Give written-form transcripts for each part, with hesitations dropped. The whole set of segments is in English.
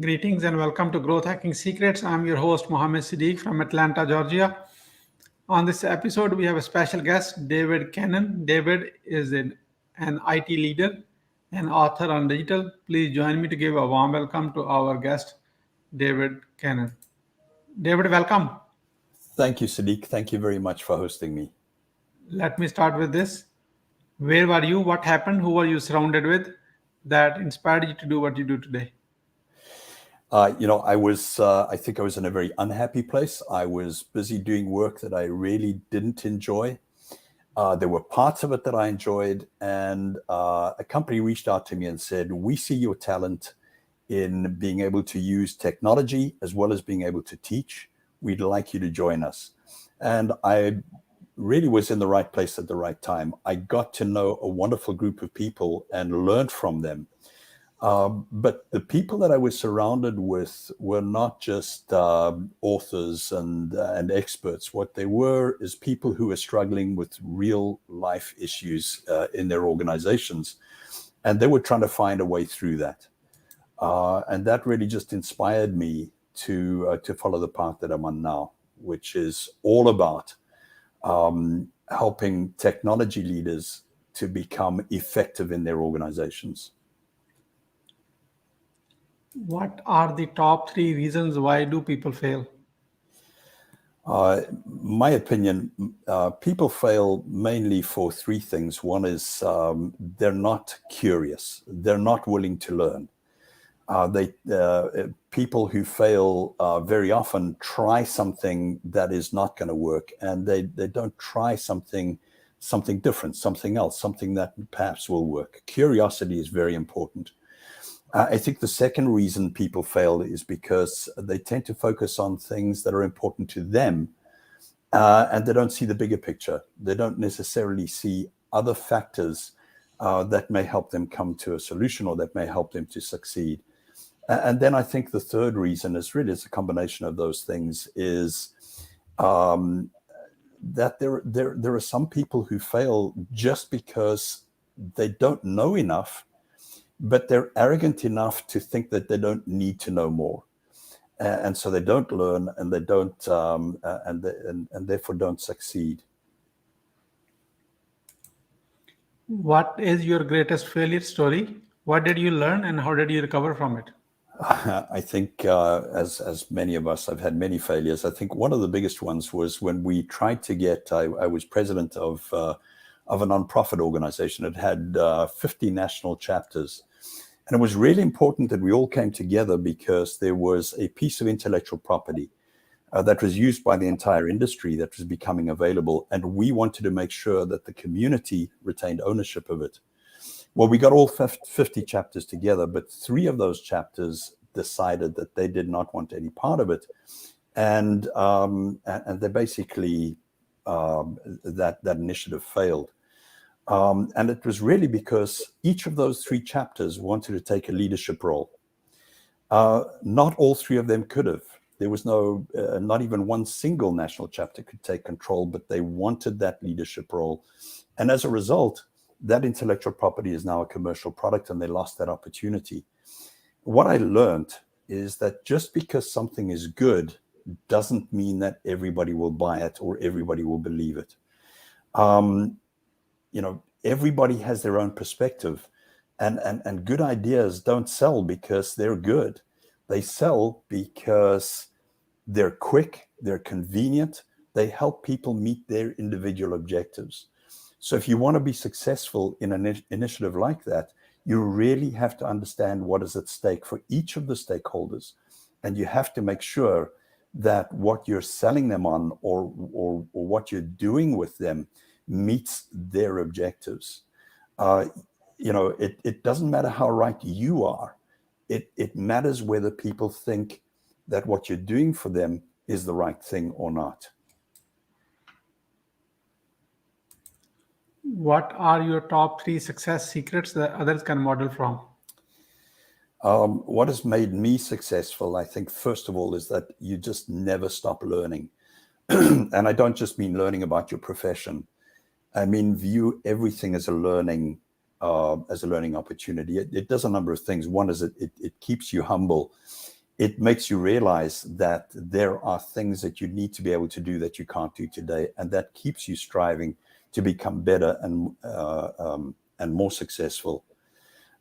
Greetings and welcome to Growth Hacking Secrets. I'm your host, Muhammad Siddique from Atlanta, Georgia. On this episode, we have a special guest, David Cannon. David is an IT leader and author on digital. Please join me to give a warm welcome to our guest, David Cannon. David, welcome. Thank you, Sadiq. Thank you very much for hosting me. Let me start with this. Where were you? What happened? Who were you surrounded with that inspired you to do what you do today? I think I was in a very unhappy place. I was busy doing work that I really didn't enjoy. There were parts of it that I enjoyed, and a company reached out to me and said, "We see your talent in being able to use technology as well as being able to teach. We'd like you to join us." And I really was in the right place at the right time. I got to know a wonderful group of people and learned from them. But the people that I was surrounded with were not just authors and experts. What they were is people who were struggling with real life issues in their organizations, and they were trying to find a way through that. And that really just inspired me to follow the path that I'm on now, which is all about helping technology leaders to become effective in their organizations. What are the top three reasons why do people fail? My opinion, people fail mainly for three things. One is they're not curious. They're not willing to learn. People who fail very often try something that is not going to work, and they don't try something different, something else, something that perhaps will work. Curiosity is very important. I think the second reason people fail is because they tend to focus on things that are important to them, and they don't see the bigger picture. They don't necessarily see other factors that may help them come to a solution or that may help them to succeed. And then I think the third reason is really a combination of those things, is that there are some people who fail just because they don't know enough, but they're arrogant enough to think that they don't need to know more, and so they don't learn, and they don't, and therefore don't succeed. What is your greatest failure story? What did you learn and how did you recover from it? I think, as many of us, I've had many failures. I think one of the biggest ones was when we tried to get. I was president of a nonprofit organization. It had 50 national chapters. And it was really important that we all came together because there was a piece of intellectual property that was used by the entire industry that was becoming available. And we wanted to make sure that the community retained ownership of it. Well, we got all 50 chapters together, but 3 of those chapters decided that they did not want any part of it. And they basically, that initiative failed. And it was really because each of those 3 chapters wanted to take a leadership role. Not all 3 of them could have. There was not even one single national chapter could take control, but they wanted that leadership role. And as a result, that intellectual property is now a commercial product, and they lost that opportunity. What I learned is that just because something is good doesn't mean that everybody will buy it or everybody will believe it. Everybody has their own perspective, and good ideas don't sell because they're good. They sell because they're quick, they're convenient, they help people meet their individual objectives. So if you want to be successful in an initiative like that, you really have to understand what is at stake for each of the stakeholders. And you have to make sure that what you're selling them on or what you're doing with them meets their objectives. It doesn't matter how right you are. It matters whether people think that what you're doing for them is the right thing or not. What are your top 3 success secrets that others can model from? What has made me successful, I think, first of all, is that you just never stop learning. And I don't just mean learning about your profession. I mean, view everything as a learning as a learning opportunity. It does a number of things. One is it keeps you humble. It makes you realize that there are things that you need to be able to do that you can't do today, and that keeps you striving to become better and more successful.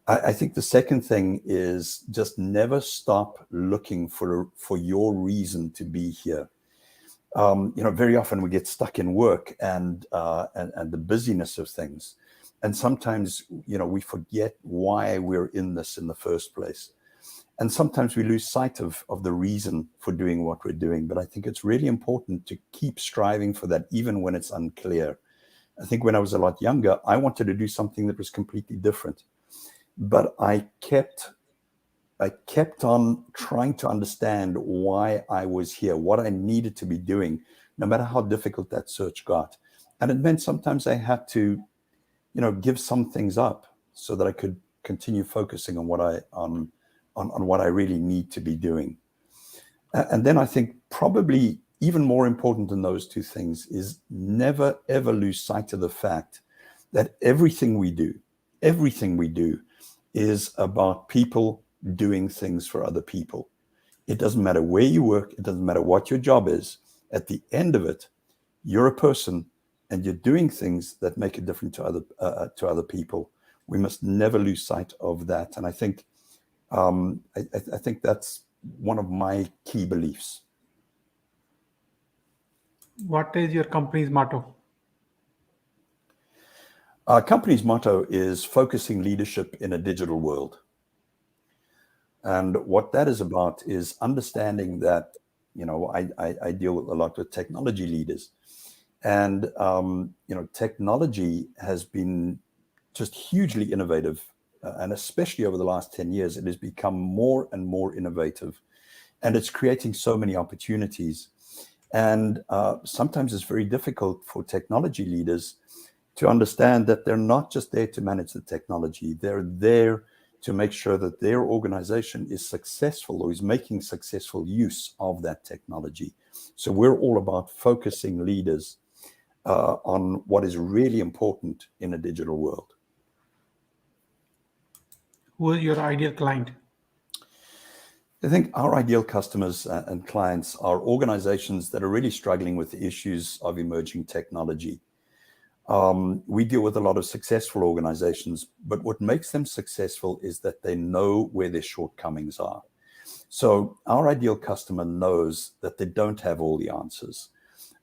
I think the second thing is just never stop looking for your reason to be here. Very often we get stuck in work and the busyness of things, and sometimes we forget why we're in this in the first place. And sometimes we lose sight of the reason for doing what we're doing. But I think it's really important to keep striving for that, even when it's unclear. I think when I was a lot younger, I wanted to do something that was completely different. But I kept on trying to understand why I was here, what I needed to be doing, no matter how difficult that search got. And it meant sometimes I had to, give some things up so that I could continue focusing on what I really need to be doing. And then I think probably even more important than those two things is never, ever lose sight of the fact that everything we do is about people doing things for other people. It doesn't matter where you work. It doesn't matter what your job is. At the end of it, you're a person and you're doing things that make a difference to other people. We must never lose sight of that. And I think I think that's one of my key beliefs. What is your company's motto? Our company's motto is focusing leadership in a digital world. And what that is about is understanding that, I deal a lot with technology leaders. And, technology has been just hugely innovative. And especially over the last 10 years, it has become more and more innovative. And it's creating so many opportunities. And sometimes it's very difficult for technology leaders to understand that they're not just there to manage the technology. They're there to make sure that their organization is successful or is making successful use of that technology. So we're all about focusing leaders on what is really important in a digital world. Who is your ideal client? I think our ideal customers and clients are organizations that are really struggling with the issues of emerging technology. We deal with a lot of successful organizations, but what makes them successful is that they know where their shortcomings are. So our ideal customer knows that they don't have all the answers.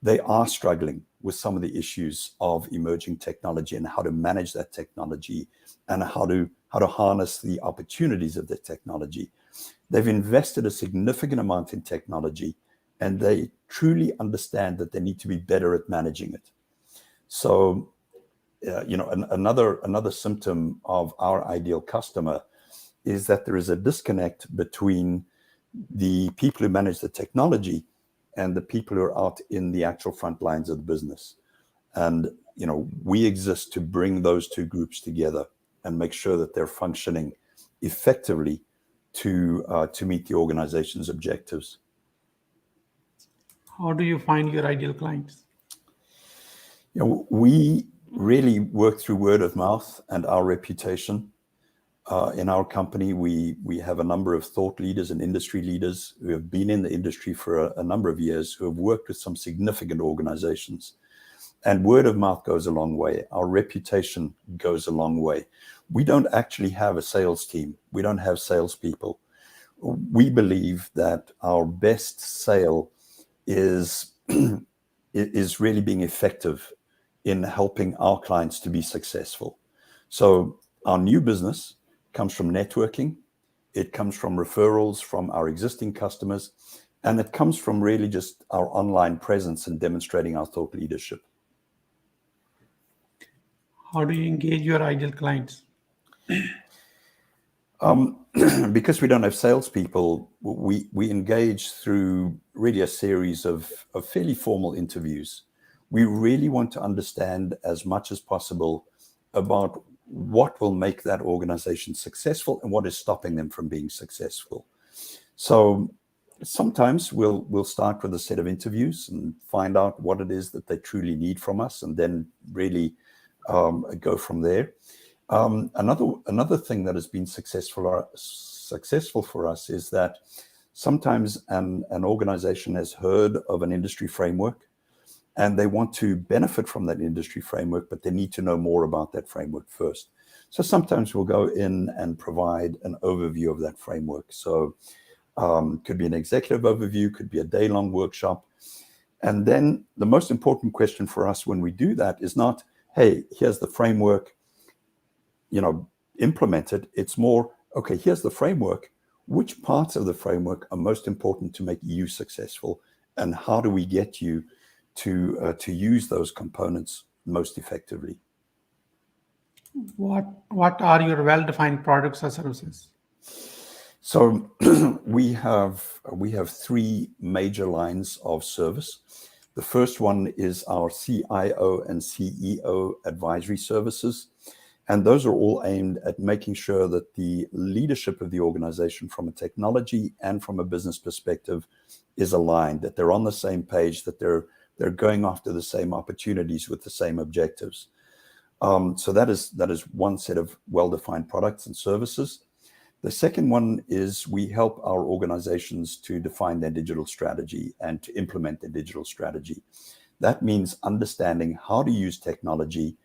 They are struggling with some of the issues of emerging technology and how to manage that technology and how to harness the opportunities of the technology. They've invested a significant amount in technology, and they truly understand that they need to be better at managing it. So, another symptom of our ideal customer is that there is a disconnect between the people who manage the technology and the people who are out in the actual front lines of the business. And, we exist to bring those two groups together and make sure that they're functioning effectively to meet the organization's objectives. How do you find your ideal clients? We really work through word of mouth and our reputation. In our company, we have a number of thought leaders and industry leaders who have been in the industry for a number of years, who have worked with some significant organizations. And word of mouth goes a long way. Our reputation goes a long way. We don't actually have a sales team. We don't have salespeople. We believe that our best sale is really being effective in helping our clients to be successful. So our new business comes from networking. It comes from referrals from our existing customers. And it comes from really just our online presence and demonstrating our thought leadership. How do you engage your ideal clients? Because we don't have salespeople, we engage through really a series of fairly formal interviews. We really want to understand as much as possible about what will make that organization successful and what is stopping them from being successful. So sometimes we'll start with a set of interviews and find out what it is that they truly need from us, and then really go from there. Another thing that has been successful for us is that sometimes an organization has heard of an industry framework and they want to benefit from that industry framework, but they need to know more about that framework first. So sometimes we'll go in and provide an overview of that framework. So could be an executive overview, could be a day-long workshop. And then the most important question for us when we do that is not, hey, here's the framework, implement it. It's more, okay, here's the framework. Which parts of the framework are most important to make you successful? And how do we get you to use those components most effectively? What are your well-defined products or services? So we have three major lines of service. The first one is our CIO and CEO advisory services. And those are all aimed at making sure that the leadership of the organization from a technology and from a business perspective is aligned, that they're on the same page, that they're going after the same opportunities with the same objectives. So that is one set of well-defined products and services. The second one is we help our organizations to define their digital strategy and to implement their digital strategy. That means understanding how to use technology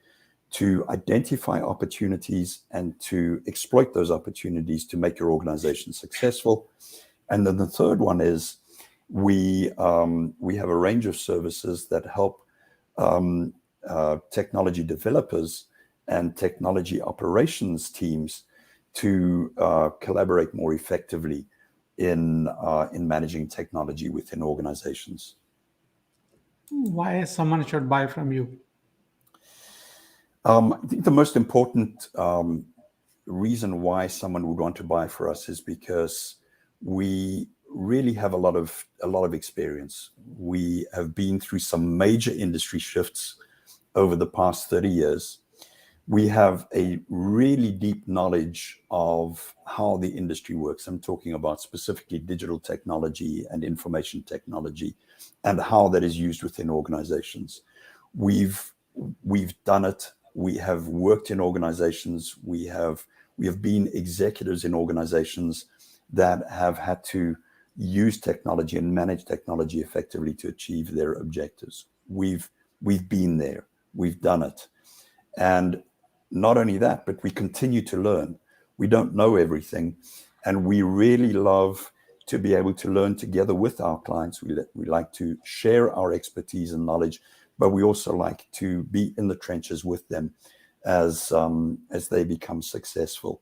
to identify opportunities and to exploit those opportunities to make your organization successful. And then the third one is we have a range of services that help technology developers and technology operations teams to collaborate more effectively in managing technology within organizations. Why someone should buy from you? I think the most important reason why someone would want to buy for us is because we really have a lot of experience. We have been through some major industry shifts over the past 30 years. We have a really deep knowledge of how the industry works. I'm talking about specifically digital technology and information technology and how that is used within organizations. We've done it. We have worked in organizations. We have been executives in organizations that have had to use technology and manage technology effectively to achieve their objectives. We've been there. We've done it. And not only that, but we continue to learn. We don't know everything. And we really love to be able to learn together with our clients. We like to share our expertise and knowledge, but we also like to be in the trenches with them as they become successful.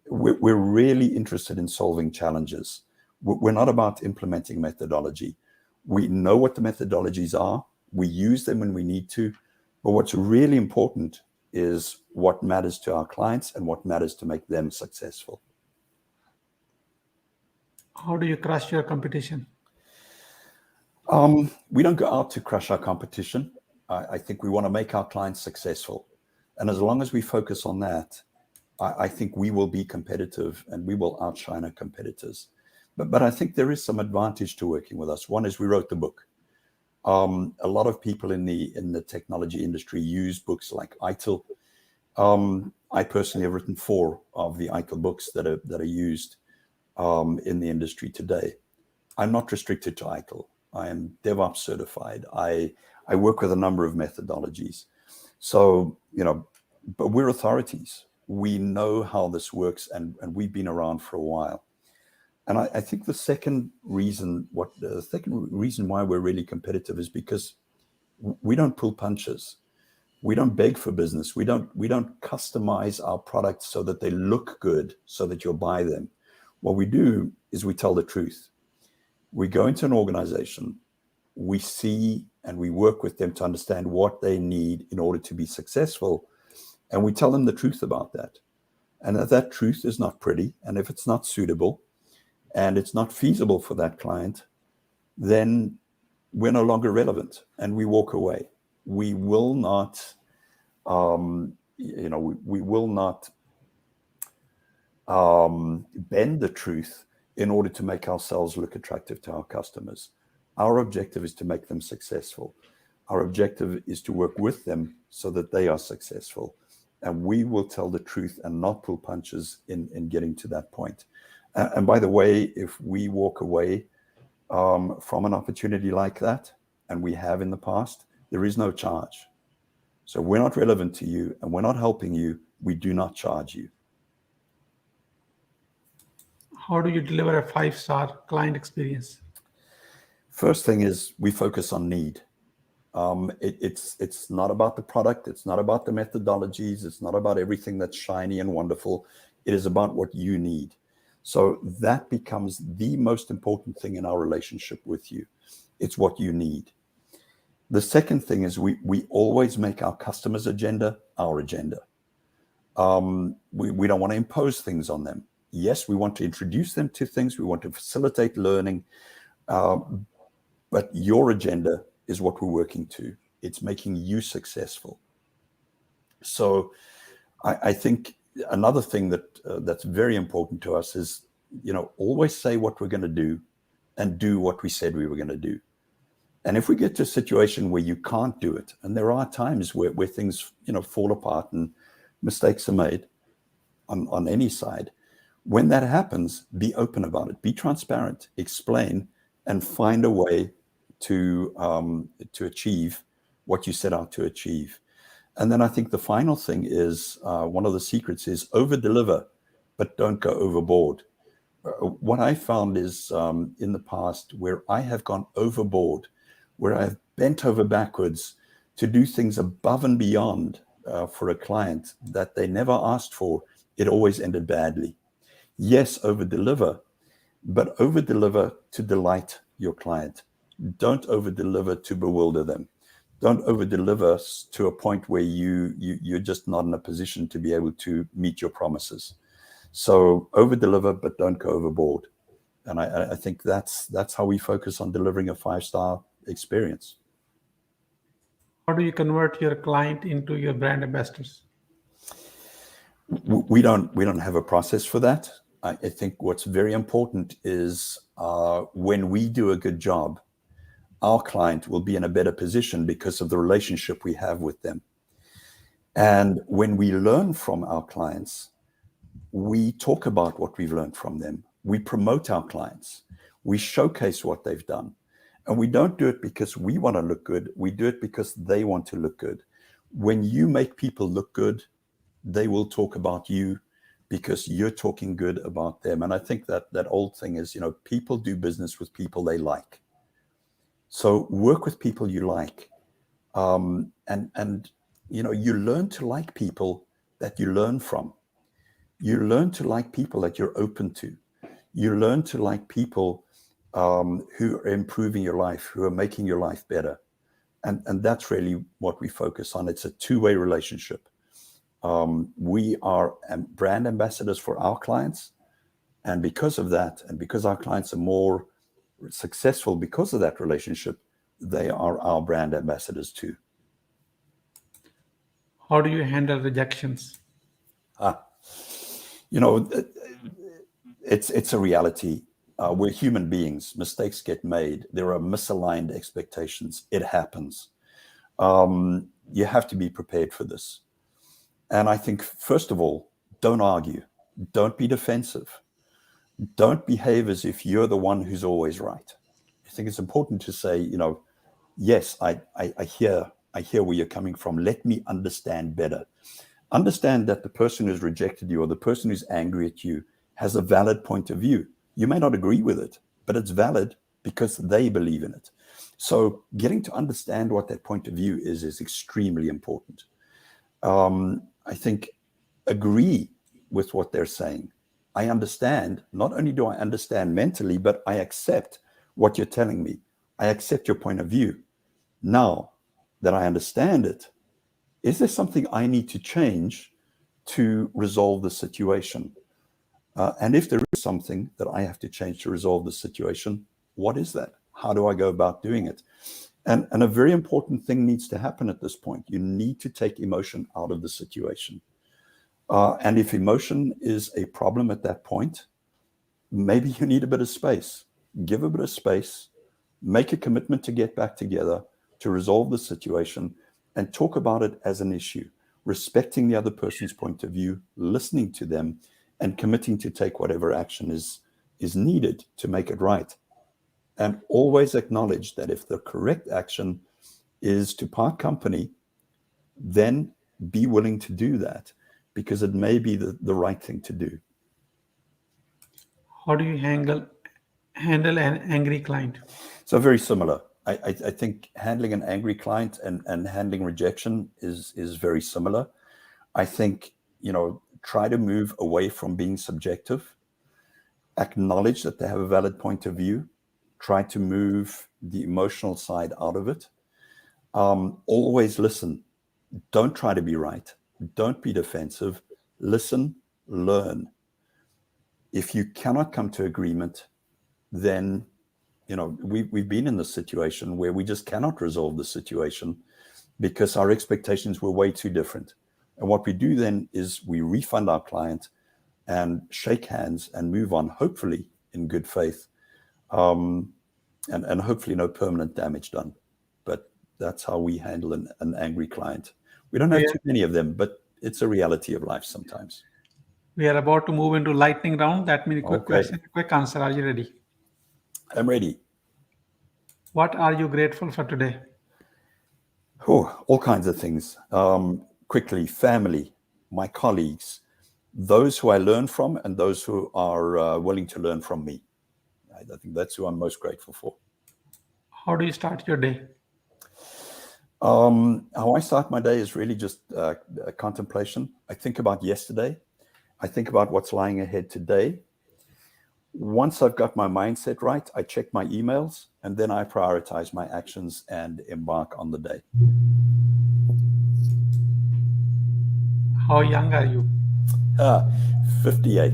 We're really interested in solving challenges. We're not about implementing methodology. We know what the methodologies are. We use them when we need to. But what's really important is what matters to our clients and what matters to make them successful. How do you crush your competition? We don't go out to crush our competition. I think we want to make our clients successful. And as long as we focus on that, I think we will be competitive and we will outshine our competitors. But I think there is some advantage to working with us. One is we wrote the book. A lot of people in the technology industry use books like ITIL. I personally have written 4 of the ITIL books that are used in the industry today. I'm not restricted to ITIL. I am DevOps certified. I work with a number of methodologies. So, but we're authorities. We know how this works and we've been around for a while. And I think the second reason why we're really competitive is because we don't pull punches. We don't beg for business. We don't customize our products so that they look good, so that you'll buy them. What we do is we tell the truth. We go into an organization, we see and we work with them to understand what they need in order to be successful, and we tell them the truth about that. And if that truth is not pretty, and if it's not suitable, and it's not feasible for that client, then we're no longer relevant and we walk away. We will not, we will not bend the truth in order to make ourselves look attractive to our customers. Our objective is to make them successful. Our objective is to work with them so that they are successful. and we will tell the truth and not pull punches in getting to that point. And by the way, if we walk away from an opportunity like that, and we have in the past, there is no charge. So we're not relevant to you and we're not helping you. We do not charge you. How do you deliver a 5-star client experience? First thing is we focus on need. It's not about the product. It's not about the methodologies. It's not about everything that's shiny and wonderful. It is about what you need. So that becomes the most important thing in our relationship with you. It's what you need. The second thing is we always make our customer's agenda our agenda. We don't want to impose things on them. Yes, we want to introduce them to things. We want to facilitate learning. But your agenda is what we're working to. It's making you successful. So I think another thing that's very important to us is, always say what we're going to do and do what we said we were going to do. And if we get to a situation where you can't do it, and there are times where things, fall apart and mistakes are made on any side, when that happens, be open about it, be transparent, explain, and find a way to achieve what you set out to achieve. And then I think the final thing is, one of the secrets is over-deliver, but don't go overboard. What I found is in the past where I have gone overboard, where I've bent over backwards to do things above and beyond for a client that they never asked for, it always ended badly. Yes, over-deliver, but over-deliver to delight your client. Don't over-deliver to bewilder them. Don't over-deliver to a point where you're just not in a position to be able to meet your promises. So over-deliver, but don't go overboard. And I think that's how we focus on delivering a 5-star experience. How do you convert your client into your brand ambassadors? We don't have a process for that. I think what's very important is when we do a good job, our client will be in a better position because of the relationship we have with them. And when we learn from our clients, we talk about what we've learned from them. We promote our clients. We showcase what they've done. And we don't do it because we want to look good. We do it because they want to look good. When you make people look good, they will talk about you because you're talking good about them. And I think that old thing is, people do business with people they like. So work with people you like. And you learn to like people that you learn from. You learn to like people that you're open to. You learn to like people who are improving your life, who are making your life better. And that's really what we focus on. It's a two-way relationship. We are brand ambassadors for our clients. And because of that, and because our clients are more successful because of that relationship, they are our brand ambassadors too. How do you handle rejections? It's a reality. We're human beings. Mistakes get made. There are misaligned expectations. It happens. You have to be prepared for this. And I think, first of all, don't argue. Don't be defensive. Don't behave as if you're the one who's always right. I think it's important to say, yes, I hear where you're coming from. Let me understand better. Understand that the person who's rejected you or the person who's angry at you has a valid point of view. You may not agree with it, but it's valid because they believe in it. So getting to understand what that point of view is extremely important. I think agree with what they're saying. I understand. Not only do I understand mentally, but I accept what you're telling me. I accept your point of view. Now that I understand it, is there something I need to change to resolve the situation? And if there is something that I have to change to resolve the situation, what is that? How do I go about doing it? And a very important thing needs to happen at this point. You need to take emotion out of the situation. And if emotion is a problem at that point, maybe you need a bit of space. Give a bit of space, make a commitment to get back together, to resolve the situation, and talk about it as an issue. respecting the other person's point of view, listening to them, and committing to take whatever action is needed to make it right. And always acknowledge that if the correct action is to part company, then be willing to do that, because it may be the right thing to do. How do you handle an angry client? So very similar. I think handling an angry client and handling rejection is very similar. I think, try to move away from being subjective, acknowledge that they have a valid point of view, try to move the emotional side out of it. Always listen. Don't try to be right. Don't be defensive. Listen, learn. If you cannot come to agreement, then we've been in this situation where we just cannot resolve the situation because our expectations were way too different. And what we do then is we refund our client and shake hands and move on, hopefully in good faith, and hopefully no permanent damage done. But that's how we handle an angry client. We don't have too many of them, but it's a reality of life sometimes. We are about to move into lightning round. That means quick question, quick answer. Are you ready? I'm ready. What are you grateful for today? Oh, all kinds of things. Quickly, family, my colleagues, those who I learn from, and those who are willing to learn from me. I think that's who I'm most grateful for. How do you start your day? How I start my day is really just contemplation. I think about yesterday. I think about what's lying ahead today. Once I've got my mindset right, I check my emails, and then I prioritize my actions and embark on the day. How young are you? 58.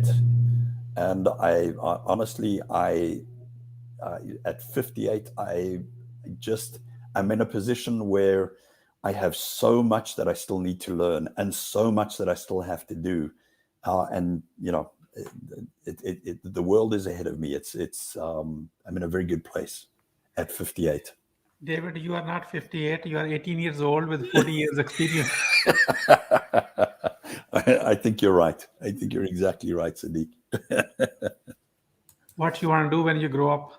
And I honestly, at 58, I'm in a position where I have so much that I still need to learn and so much that I still have to do. The world is ahead of me. I'm in a very good place at 58. David, you are not 58. You are 18 years old with 40 years experience. I think you're right. I think you're exactly right, Siddique. What you want to do when you grow up?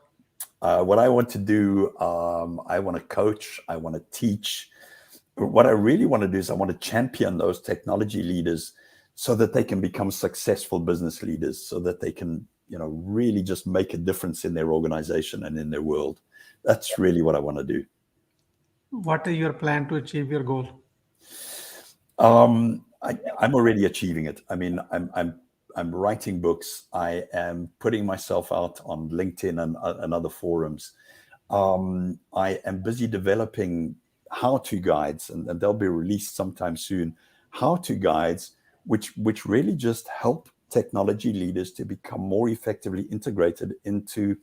What I want to do, I want to coach. I want to teach. What I really want to do is I want to champion those technology leaders so that they can become successful business leaders, so that they can, really just make a difference in their organization and in their world. That's really what I want to do. What is your plan to achieve your goal? I'm already achieving it. I mean, I'm writing books. I am putting myself out on LinkedIn and other forums. I am busy developing how-to guides, and they'll be released sometime soon. How-to guides, which really just help technology leaders to become more effectively integrated into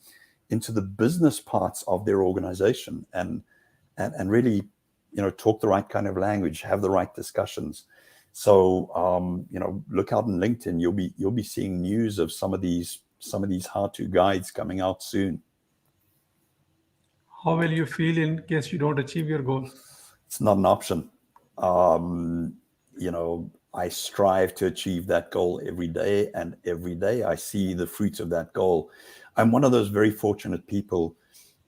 the business parts of their organization, and really, talk the right kind of language, have the right discussions. So, look out on LinkedIn. You'll be seeing news of some of these how-to guides coming out soon. How will you feel in case you don't achieve your goal? It's not an option. I strive to achieve that goal every day, and every day I see the fruits of that goal. I'm one of those very fortunate people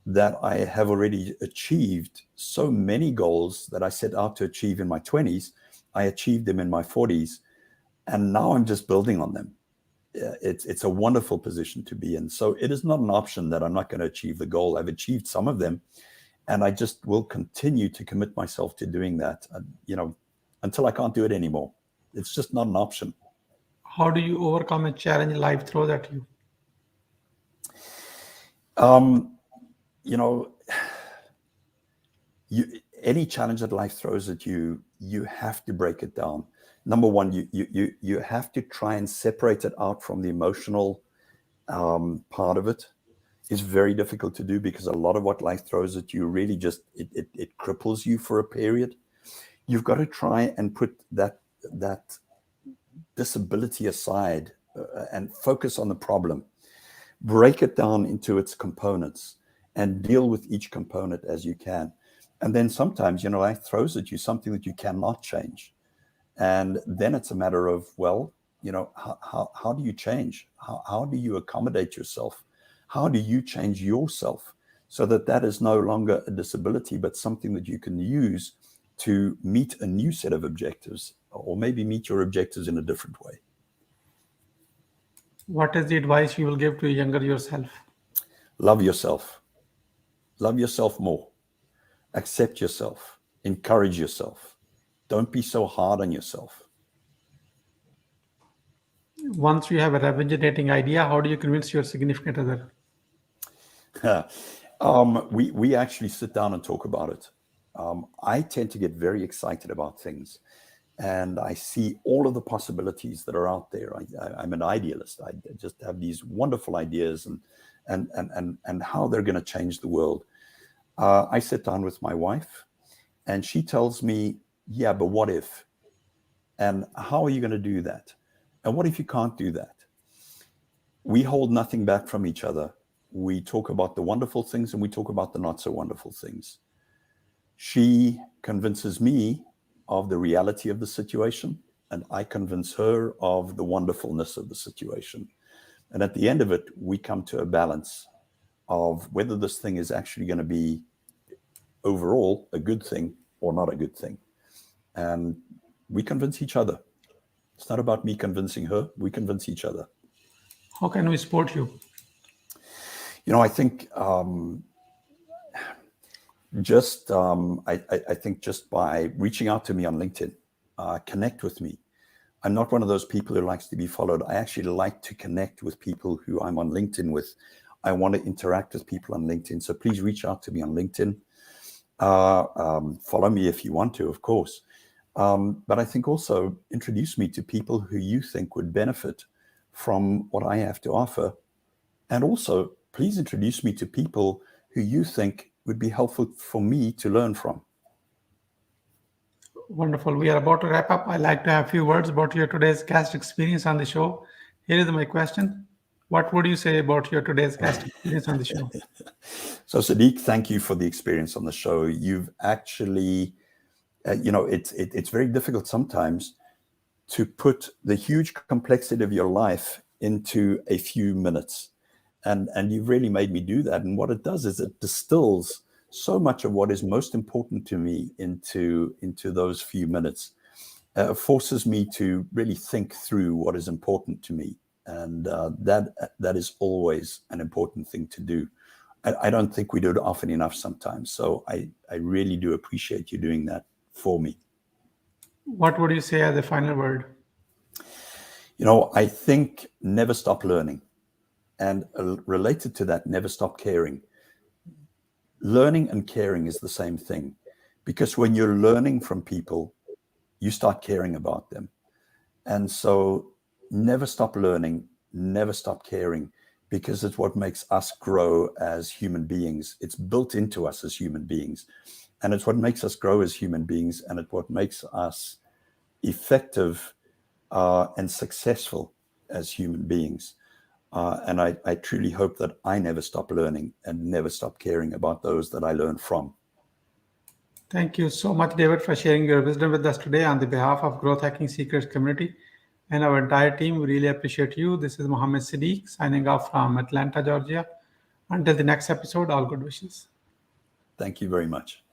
that I have already achieved so many goals that I set out to achieve in my 20s. I achieved them in my 40s, and now I'm just building on them. It's a wonderful position to be in. So it is not an option that I'm not going to achieve the goal. I've achieved some of them, and I just will continue to commit myself to doing that, until I can't do it anymore. It's just not an option. How do you overcome a challenge life throws at you? Any challenge that life throws at you, you have to break it down. Number one, you have to try and separate it out from the emotional part of it. It's very difficult to do because a lot of what life throws at you really just it cripples you for a period. You've got to try and put that disability aside and focus on the problem. Break it down into its components and deal with each component as you can. And then sometimes, life throws at you something that you cannot change. And then it's a matter of, well, how do you change? How do you accommodate yourself? How do you change yourself so that that is no longer a disability, but something that you can use to meet a new set of objectives, or maybe meet your objectives in a different way. What is the advice you will give to your younger yourself? Love yourself. Love yourself more. Accept yourself. Encourage yourself. Don't be so hard on yourself. Once you have a revenue-generating idea, how do you convince your significant other? We actually sit down and talk about it. I tend to get very excited about things, and I see all of the possibilities that are out there. I'm an idealist. I just have these wonderful ideas and how they're going to change the world. I sit down with my wife, and she tells me, yeah, but what if? And how are you going to do that? And what if you can't do that? We hold nothing back from each other. We talk about the wonderful things and we talk about the not so wonderful things. She convinces me of the reality of the situation, and I convince her of the wonderfulness of the situation. And at the end of it, we come to a balance of whether this thing is actually going to be overall a good thing or not a good thing. And we convince each other. It's not about me convincing her. We convince each other. How can we support you? I think I think just by reaching out to me on LinkedIn, connect with me. I'm not one of those people who likes to be followed. I actually like to connect with people who I'm on LinkedIn with. I want to interact with people on LinkedIn. So please reach out to me on LinkedIn. Follow me if you want to, of course. But I think also introduce me to people who you think would benefit from what I have to offer. And also, please introduce me to people who you think would be helpful for me to learn from. Wonderful. We are about to wrap up. I'd like to have a few words about your today's guest experience on the show. Here is my question. What would you say about your today's guest experience on the show? So, Siddique, thank you for the experience on the show. You've actually, it's very difficult sometimes to put the huge complexity of your life into a few minutes. And you've really made me do that. And what it does is it distills so much of what is most important to me into those few minutes. Forces me to really think through what is important to me. And that is always an important thing to do. I don't think we do it often enough sometimes. So I really do appreciate you doing that for me. What would you say as the final word? I think never stop learning. And related to that, never stop caring. Learning and caring is the same thing, because when you're learning from people, you start caring about them. And so never stop learning, never stop caring, because it's what makes us grow as human beings. It's built into us as human beings. And it's what makes us grow as human beings, and it's what makes us effective and successful as human beings. And I truly hope that I never stop learning and never stop caring about those that I learn from. Thank you so much, David, for sharing your wisdom with us today on the behalf of Growth Hacking Secrets community and our entire team. We really appreciate you. This is Muhammad Siddique signing off from Atlanta, Georgia. Until the next episode, all good wishes. Thank you very much.